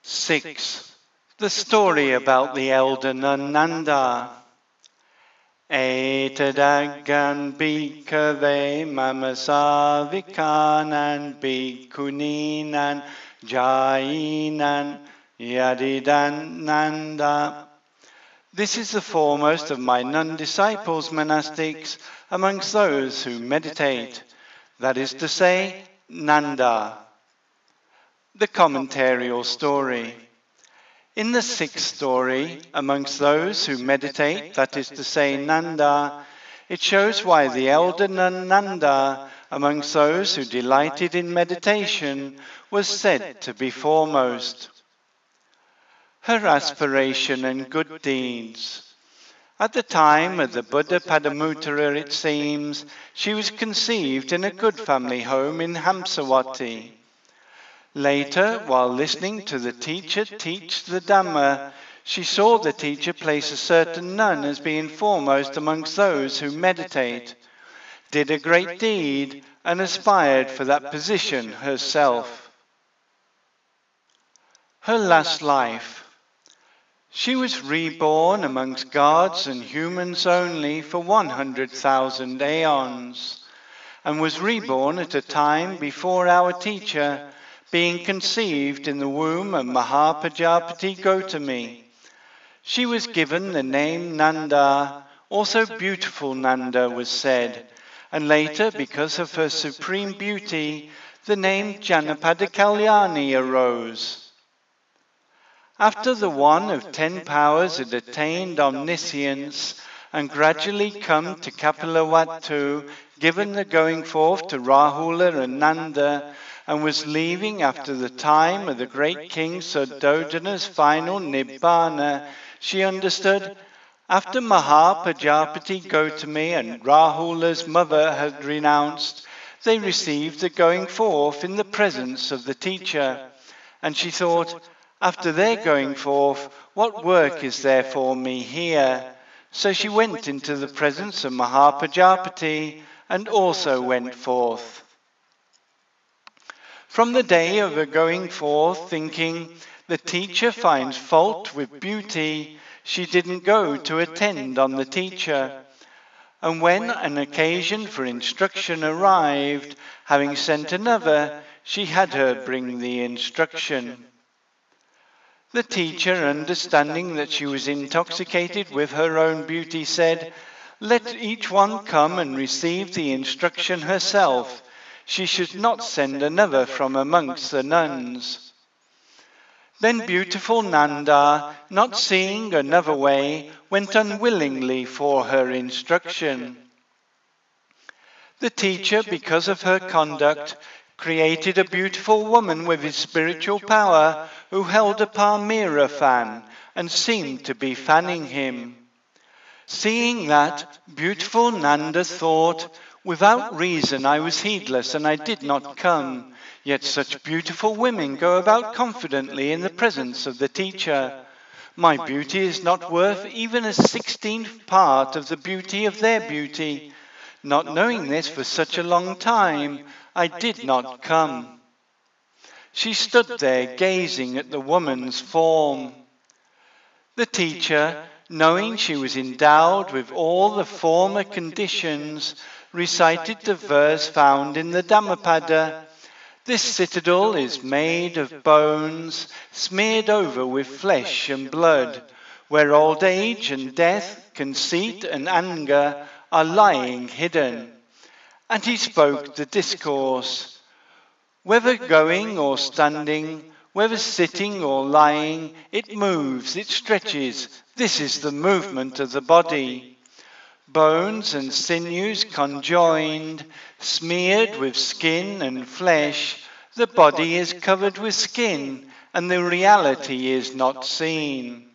6. The story about the elder nun Nanda. Etadagan bhikkhave mamasavikanan bhikkhuninan jainan yadidan Nanda. This is the foremost of my nun disciples, monastics, amongst those who meditate, that is to say, Nanda. The commentary or story. In the 6th story, amongst those who meditate, that is to say, Nanda, it shows why the elder nun Nanda, amongst those who delighted in meditation, was said to be foremost. Her aspiration and good deeds. At the time of the Buddha Padamutara, it seems, she was conceived in a good family home in Hamsawati. Later, while listening to the teacher teach the Dhamma, she saw the teacher place a certain nun as being foremost amongst those who meditate, did a great deed, and aspired for that position herself. Her last life. She was reborn amongst gods and humans only for 100,000 aeons, and was reborn at a time before our teacher, being conceived in the womb of Mahāparinibbānasuttaṁ Gotami. She was given the name Nanda, also beautiful Nanda was said, and later, because of her supreme beauty, the name Janapada Kalyani arose. After the one of 10 powers had attained omniscience, and gradually come to Kapilavatthu, given the going forth to Rahula and Nanda, and was leaving after the time of the great king Suddhodana's final Nibbana, she understood, after Mahāparinibbānasuttaṁ Gotami and Rahula's mother had renounced, they received the going forth in the presence of the teacher. And she thought, after their going forth, what work is there for me here? So she went into the presence of Mahāparinibbānasuttaṁ and also went forth. From the day of her going forth, thinking, the teacher finds fault with beauty, she didn't go to attend on the teacher. And when an occasion for instruction arrived, having sent another, she had her bring the instruction. The teacher, understanding that she was intoxicated with her own beauty, said, let each one come and receive the instruction herself. She should not send another from amongst the nuns. Then beautiful Nanda, not seeing another way, went unwillingly for her instruction. The teacher, because of her conduct, created a beautiful woman with his spiritual power who held a palmyra fan and seemed to be fanning him. Seeing that, beautiful Nanda thought, without reason I was heedless and I did not come, yet such beautiful women go about confidently in the presence of the teacher. My beauty is not worth even a 16th part of the beauty of their beauty. Not knowing this for such a long time, I did not come. She stood there gazing at the woman's form. The teacher, knowing she was endowed with all the former conditions, recited the verse found in the Dhammapada. This citadel is made of bones, smeared over with flesh and blood, where old age and death, conceit and anger are lying hidden. And he spoke the discourse. Whether going or standing, whether sitting or lying, it moves, it stretches. This is the movement of the body. Bones and sinews conjoined, smeared with skin and flesh, the body is covered with skin, and the reality is not seen.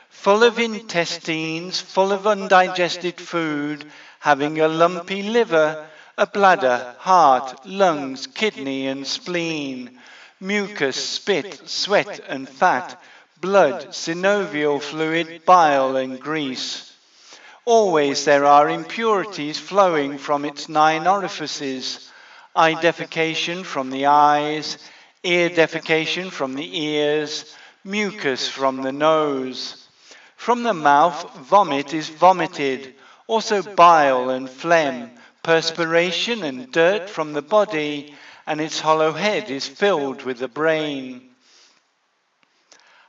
Full of intestines, full of undigested food, having a lumpy liver, a bladder, heart, lungs, kidney and spleen, mucus, spit, sweat and fat, blood, synovial fluid, bile and grease. Always there are impurities flowing from its 9 orifices, eye defecation from the eyes, ear defecation from the ears, mucus from the nose. From the mouth, vomit is vomited, also bile and phlegm, perspiration and dirt from the body, and its hollow head is filled with the brain.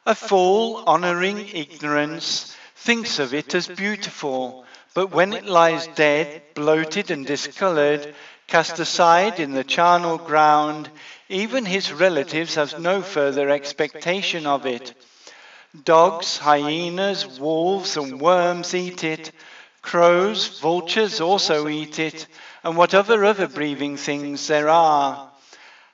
A fool, honouring ignorance, thinks of it as beautiful, but when it lies dead, bloated and discoloured, cast aside in the charnel ground, even his relatives have no further expectation of it. Dogs, hyenas, wolves and worms eat it, crows, vultures also eat it, and whatever other breathing things there are.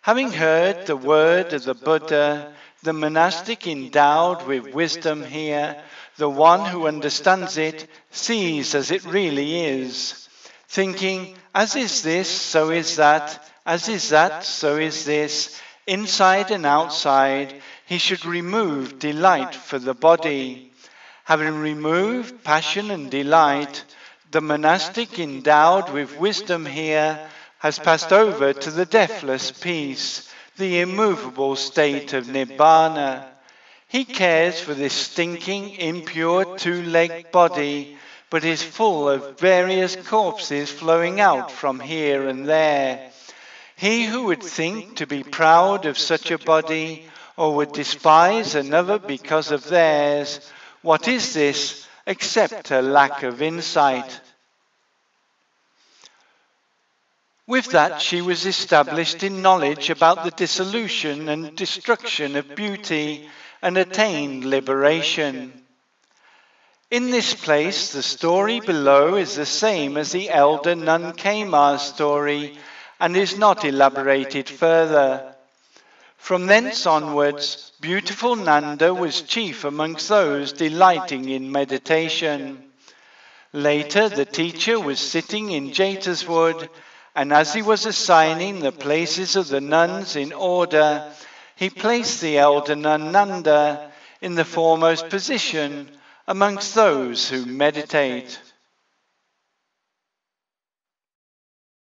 Having heard the word of the Buddha, the monastic endowed with wisdom here, the one who understands it, sees as it really is, thinking, as is this, so is that, as is that, so is this, inside and outside, he should remove delight for the body. Having removed passion and delight, the monastic endowed with wisdom here has passed over to the deathless peace, the immovable state of Nibbana. He cares for this stinking, impure, two-legged body, but is full of various corpses flowing out from here and there. He who would think to be proud of such a body, or would despise another because of theirs, what is this except a lack of insight? With that, she was established in knowledge about the dissolution and destruction of beauty and attained liberation. In this place, the story below is the same as the elder nun Kema's story and is not elaborated further. From thence onwards, beautiful Nanda was chief amongst those delighting in meditation. Later, the teacher was sitting in Jeta's wood, and as he was assigning the places of the nuns in order, he placed the elder nun Nanda in the foremost position amongst those who meditate.